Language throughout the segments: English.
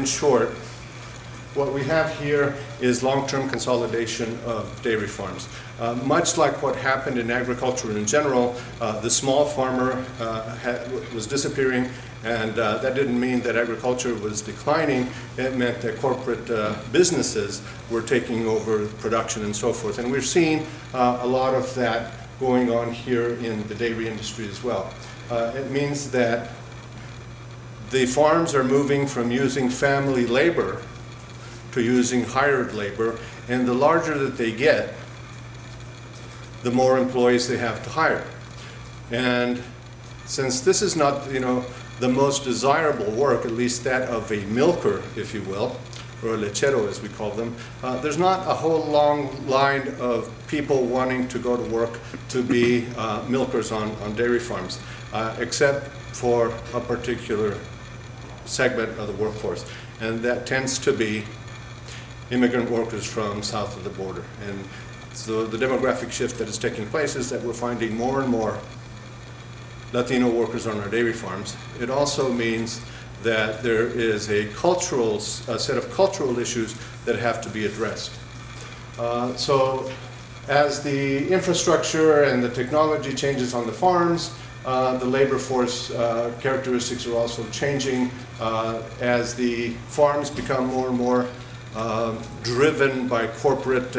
in short, what we have here is long-term consolidation of dairy farms. Much like what happened in agriculture in general, the small farmer was disappearing, and that didn't mean that agriculture was declining. It meant that corporate businesses were taking over production and so forth. And we're seeing a lot of that going on here in the dairy industry as well. It means that the farms are moving from using family labor to using hired labor, and the larger that they get, the more employees they have to hire. And since this is not, the most desirable work, at least that of a milker, if you will, or a lechero as we call them, there's not a whole long line of people wanting to go to work to be milkers on dairy farms, except for a particular segment of the workforce, and that tends to be immigrant workers from south of the border. And so the demographic shift that is taking place is that we're finding more and more Latino workers on our dairy farms. It also means that there is a set of cultural issues that have to be addressed. So as the infrastructure and the technology changes on the farms, the labor force characteristics are also changing. As the farms become more and more driven by corporate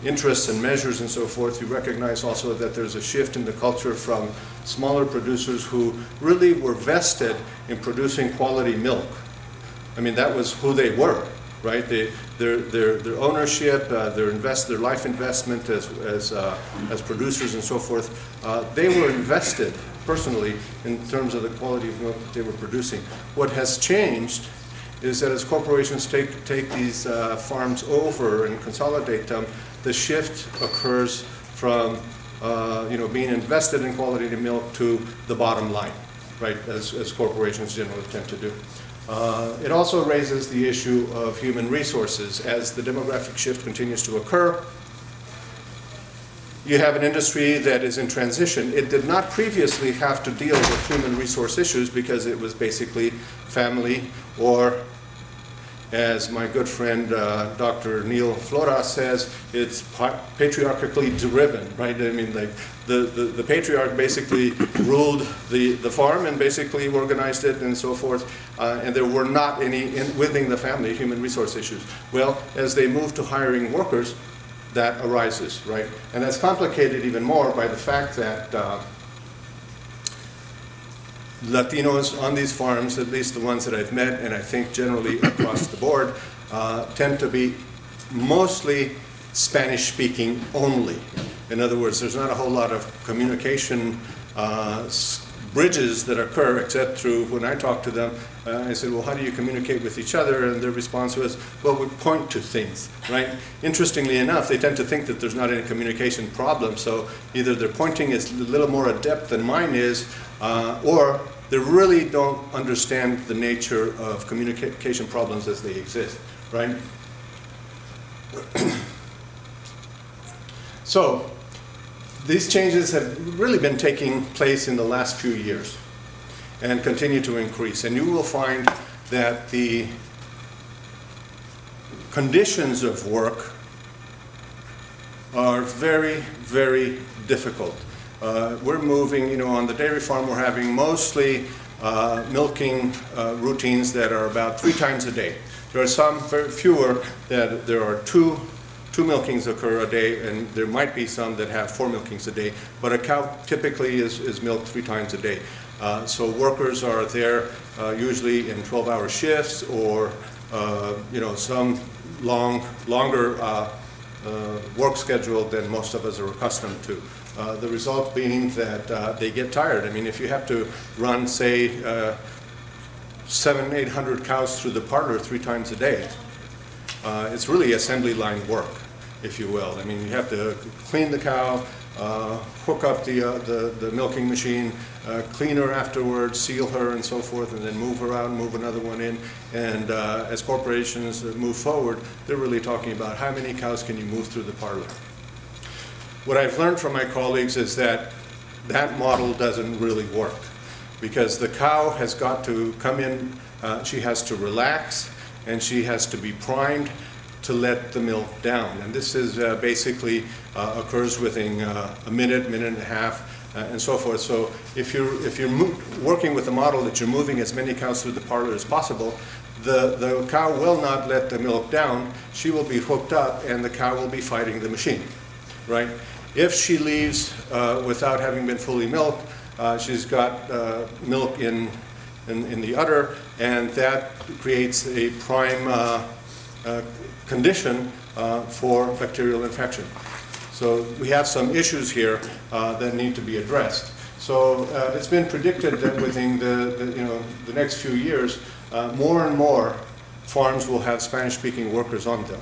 interests and measures and so forth, you recognize also that there's a shift in the culture from smaller producers who really were vested in producing quality milk. I mean, that was who they were, right? Their ownership, their life investment as producers and so forth, they were invested personally in terms of the quality of milk that they were producing. What has changed is that as corporations take these farms over and consolidate them, the shift occurs from being invested in quality of milk to the bottom line, right, as corporations generally tend to do. It also raises the issue of human resources. As the demographic shift continues to occur, you have an industry that is in transition. It did not previously have to deal with human resource issues because it was basically family, or as my good friend Dr. Neil Flora says, it's patriarchally driven, right? I mean, like the patriarch basically ruled the farm and basically organized it and so forth, and there were not any within the family human resource issues. Well, as they move to hiring workers, that arises, right? And that's complicated even more by the fact that Latinos on these farms, at least the ones that I've met, and I think generally across the board, tend to be mostly Spanish-speaking only. In other words, there's not a whole lot of communication bridges that occur, except through, when I talk to them, I said, well, how do you communicate with each other? And their response was, well, we point to things, right? Interestingly enough, they tend to think that there's not any communication problem, so either their pointing is a little more adept than mine is, or they really don't understand the nature of communication problems as they exist, right? So these changes have really been taking place in the last few years and continue to increase. And you will find that the conditions of work are very, very difficult. We're moving, on the dairy farm, we're having mostly milking routines that are about 3 times a day. There are some very fewer that there are two milkings occur a day, and there might be some that have 4 milkings a day, but a cow typically is milked 3 times a day. So workers are there usually in 12-hour shifts, or some longer work schedule than most of us are accustomed to. The result being that they get tired. I mean, if you have to run, say, 700-800 cows through the parlor 3 times a day, it's really assembly line work, if you will. I mean, you have to clean the cow, hook up the milking machine, clean her afterwards, seal her and so forth, and then move her out and move another one in. And as corporations move forward, they're really talking about how many cows can you move through the parlor. What I've learned from my colleagues is that that model doesn't really work, because the cow has got to come in, she has to relax, and she has to be primed to let the milk down. And this is basically occurs within a minute, minute and a half, and so forth. So if you're working with a model that you're moving as many cows through the parlor as possible, the cow will not let the milk down. She will be hooked up, and the cow will be fighting the machine, right? If she leaves without having been fully milked, she's got milk in the udder, and that creates a prime condition for bacterial infection. So we have some issues here that need to be addressed. So it's been predicted that within the next few years, more and more farms will have Spanish-speaking workers on them.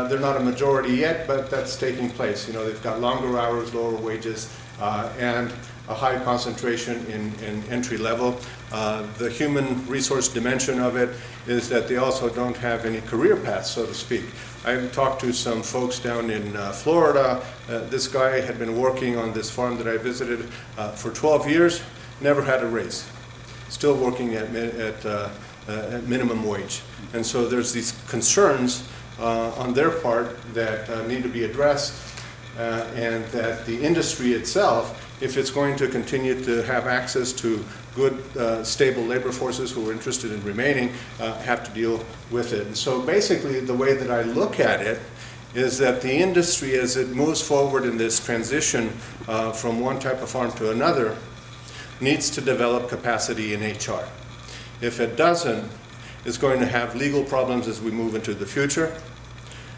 They're not a majority yet, but that's taking place. You know, they've got longer hours, lower wages, and a high concentration in entry level. The human resource dimension of it is that they also don't have any career paths, so to speak. I've talked to some folks down in Florida. This guy had been working on this farm that I visited for 12 years, never had a raise, still working at minimum wage. And so there's these concerns on their part that need to be addressed, and that the industry itself, if it's going to continue to have access to good, stable labor forces who are interested in remaining, have to deal with it. And so basically the way that I look at it is that the industry, as it moves forward in this transition from one type of farm to another, needs to develop capacity in HR. If it doesn't, it's going to have legal problems as we move into the future,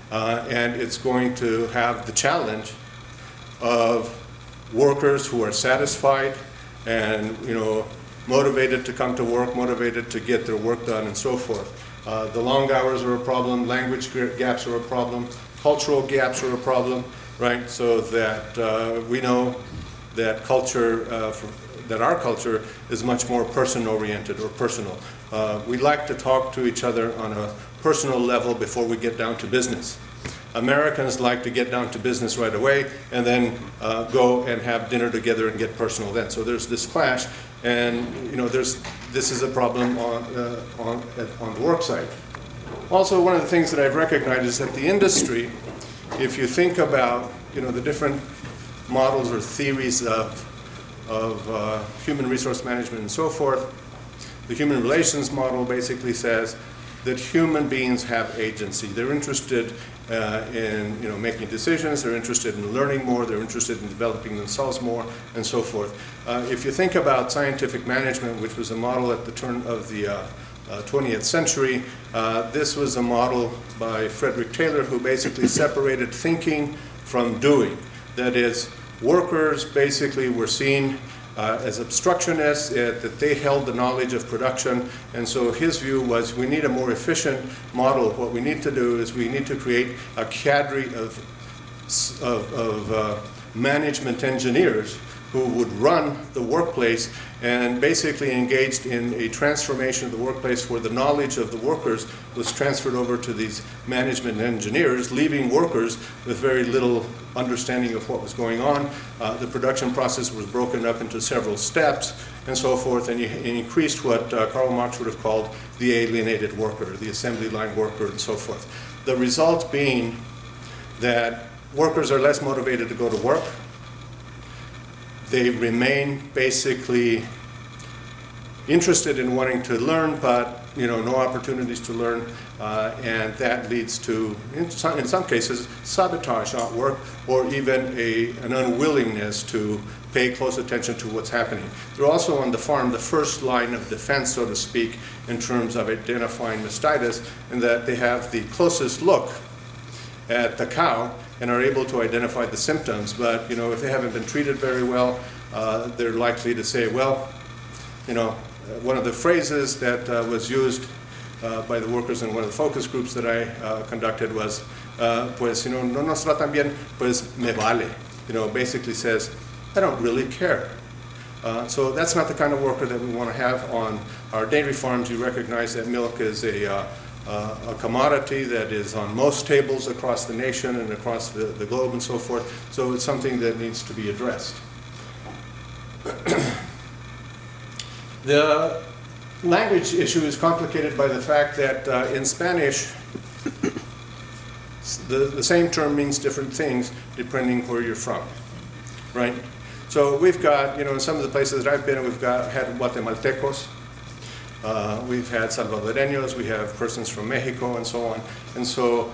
and it's going to have the challenge of workers who are satisfied and, you know, motivated to come to work, motivated to get their work done, and so forth. The long hours are a problem, language gaps are a problem, cultural gaps are a problem, right? So that we know that that our culture is much more person-oriented or personal. We like to talk to each other on a personal level before we get down to business. Americans like to get down to business right away and then go and have dinner together and get personal then. So there's this clash, and you know, this is a problem on the work site. Also, one of the things that I've recognized is that the industry, if you think about, you know, the different models or theories of human resource management and so forth, the human relations model basically says that human beings have agency. They're interested in, you know, making decisions, they're interested in learning more, they're interested in developing themselves more, and so forth. If you think about scientific management, which was a model at the turn of the 20th century, this was a model by Frederick Taylor, who basically separated thinking from doing. That is, workers basically were seen as obstructionists, that they held the knowledge of production, and so his view was we need a more efficient model. What we need to do is we need to create a cadre of management engineers who would run the workplace and basically engaged in a transformation of the workplace where the knowledge of the workers was transferred over to these management engineers, leaving workers with very little understanding of what was going on. The production process was broken up into several steps and so forth, and you increased what Karl Marx would have called the alienated worker, the assembly line worker, and so forth. The result being that workers are less motivated to go to work. They remain basically interested in wanting to learn, but you know, no opportunities to learn, and that leads to, in some cases, sabotage on work, or even an unwillingness to pay close attention to what's happening. They're also on the farm the first line of defense, so to speak, in terms of identifying mastitis, in that they have the closest look at the cow and are able to identify the symptoms. But you know, if they haven't been treated very well, they're likely to say, well, you know, one of the phrases that was used by the workers in one of the focus groups that I conducted was, pues, you know, no nos tratan bien, pues me vale. You know, basically says, I don't really care. So that's not the kind of worker that we want to have on our dairy farms. You recognize that milk is a commodity that is on most tables across the nation and across the globe and so forth. So it's something that needs to be addressed. language issue is complicated by the fact that in Spanish, the same term means different things depending where you're from, right? So we've got, in some of the places that I've been, we've had Guatemaltecos, we've had Salvadoreños, we have persons from Mexico and so on. And so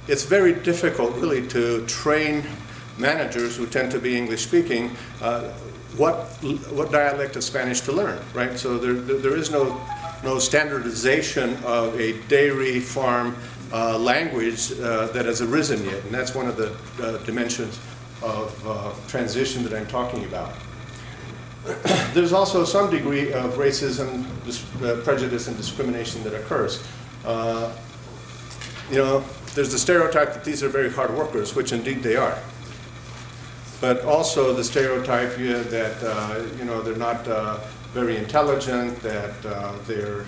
it's very difficult really to train managers who tend to be English speaking what dialect of Spanish to learn, right? So there is no standardization of a dairy farm language that has arisen yet, and that's one of the dimensions of transition that I'm talking about. There's also some degree of racism, prejudice, and discrimination that occurs. There's the stereotype that these are very hard workers, which indeed they are. But also the stereotype that they're not very intelligent, that they're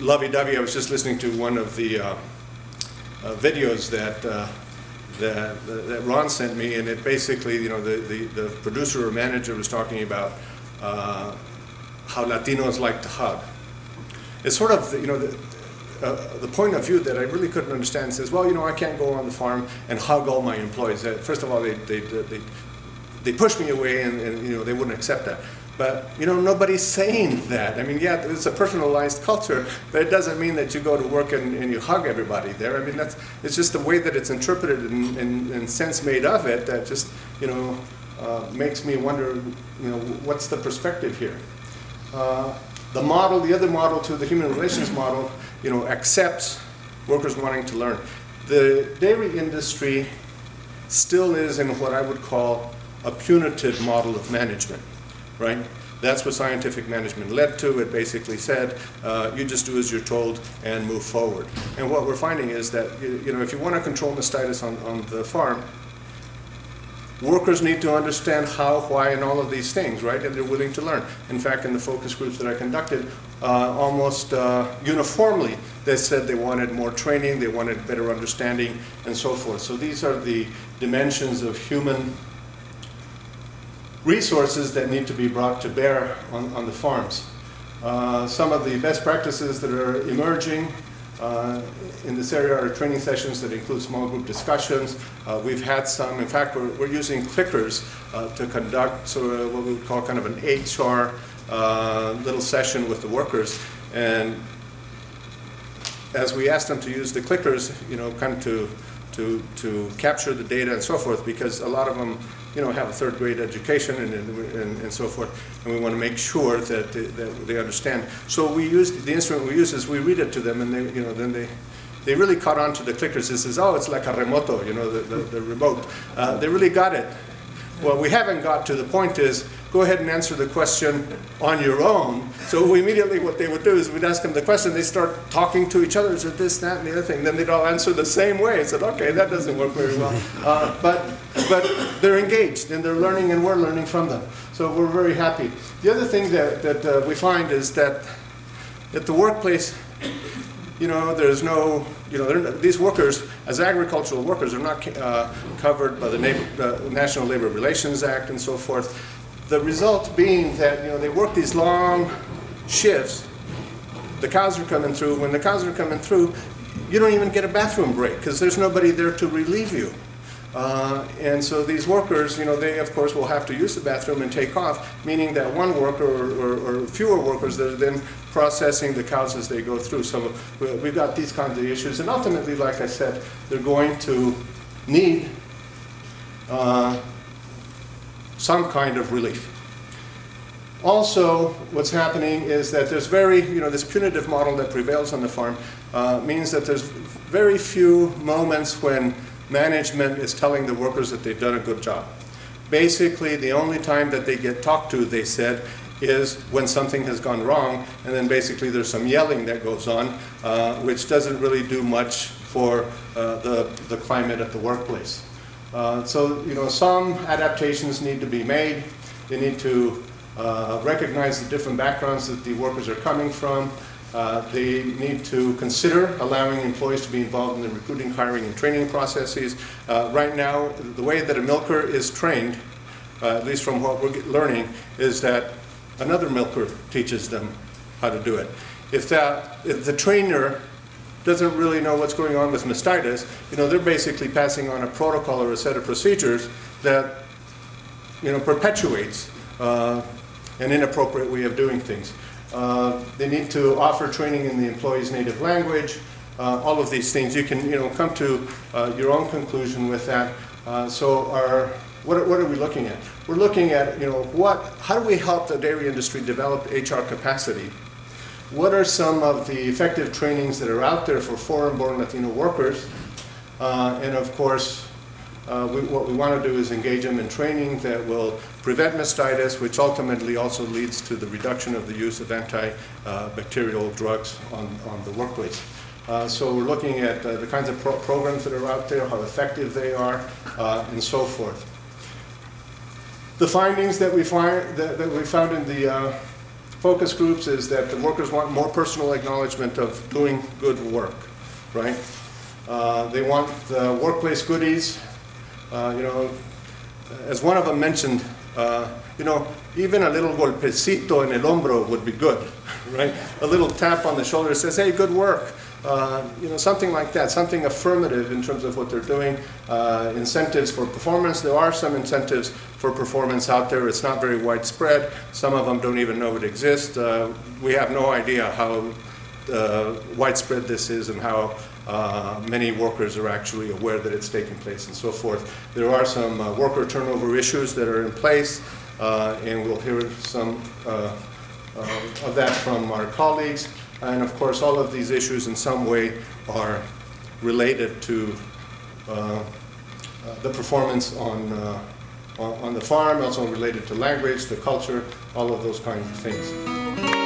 lovey-dovey. I was just listening to one of the videos that Ron sent me, and it basically, the producer or manager was talking about how Latinos like to hug. It's sort of, the point of view that I really couldn't understand. Says, well, I can't go on the farm and hug all my employees. First of all, they push me away, and they wouldn't accept that. But nobody's saying that. I mean, yeah, it's a personalized culture, but it doesn't mean that you go to work and you hug everybody there. I mean, it's just the way that it's interpreted and sense made of it that just makes me wonder, what's the perspective here? The other model to the human relations model, accepts workers wanting to learn. The dairy industry still is in what I would call a punitive model of management, right? That's what scientific management led to. It basically said, you just do as you're told and move forward. And what we're finding is that, if you want to control mastitis on the farm, workers need to understand how, why, and all of these things, right? And they're willing to learn. In fact, in the focus groups that I conducted, almost uniformly, they said they wanted more training, they wanted better understanding, and so forth. So these are the dimensions of human resources that need to be brought to bear on the farms. Some of the best practices that are emerging in this area are training sessions that include small group discussions. We've had some, in fact, we're using clickers to conduct sort of what we would call kind of an HR little session with the workers. And as we asked them to use the clickers, kind of to capture the data and so forth, because a lot of them have a third grade education and so forth, and we want to make sure that they understand. So we use the instrument we use is we read it to them, and then they really caught on to the clickers. It says, oh, it's like a remoto, the remote. They really got it. Well, we haven't got to the point is, go ahead and answer the question on your own. So immediately what they would do is we'd ask them the question, they start talking to each other, is it this, that, and the other thing. Then they'd all answer the same way. I said, okay, that doesn't work very well. But they're engaged, and they're learning, and we're learning from them. So we're very happy. The other thing that we find is that at the workplace, there's no, these workers, as agricultural workers, are not covered by the National Labor Relations Act and so forth. The result being that, they work these long shifts. The cows are coming through. When the cows are coming through, you don't even get a bathroom break because there's nobody there to relieve you. And so these workers, they of course will have to use the bathroom and take off, meaning that one worker or fewer workers that are then processing the cows as they go through. So we've got these kinds of issues, and ultimately, like I said, they're going to need some kind of relief. Also, what's happening is that there's this punitive model that prevails on the farm means that there's very few moments when management is telling the workers that they've done a good job. Basically, the only time that they get talked to, they said, is when something has gone wrong, and then basically there's some yelling that goes on, which doesn't really do much for the climate at the workplace. So, some adaptations need to be made. They need to recognize the different backgrounds that the workers are coming from. They need to consider allowing employees to be involved in the recruiting, hiring, and training processes. Right now, the way that a milker is trained, at least from what we're learning, is that another milker teaches them how to do it. If the trainer doesn't really know what's going on with mastitis, they're basically passing on a protocol or a set of procedures that perpetuates an inappropriate way of doing things. They need to offer training in the employee's native language. All of these things, you can come to your own conclusion with that. What are we looking at? We're looking at how do we help the dairy industry develop HR capacity? What are some of the effective trainings that are out there for foreign-born Latino workers? And of course, what we want to do is engage them in training that will prevent mastitis, which ultimately also leads to the reduction of the use of antibacterial drugs on the workplace. So we're looking at the kinds of programs that are out there, how effective they are, and so forth. The findings that we found in the focus groups is that the workers want more personal acknowledgement of doing good work, right? They want workplace goodies. As one of them mentioned, even a little golpecito en el hombro would be good, right? A little tap on the shoulder says, hey, good work. Something like that, something affirmative in terms of what they're doing. Incentives for performance. There are some incentives for performance out there. It's not very widespread. Some of them don't even know it exists. We have no idea how widespread this is and how many workers are actually aware that it's taking place and so forth. There are some worker turnover issues that are in place, and we'll hear some of that from our colleagues. And of course, all of these issues in some way are related to the performance on the farm, also related to language, the culture, all of those kinds of things.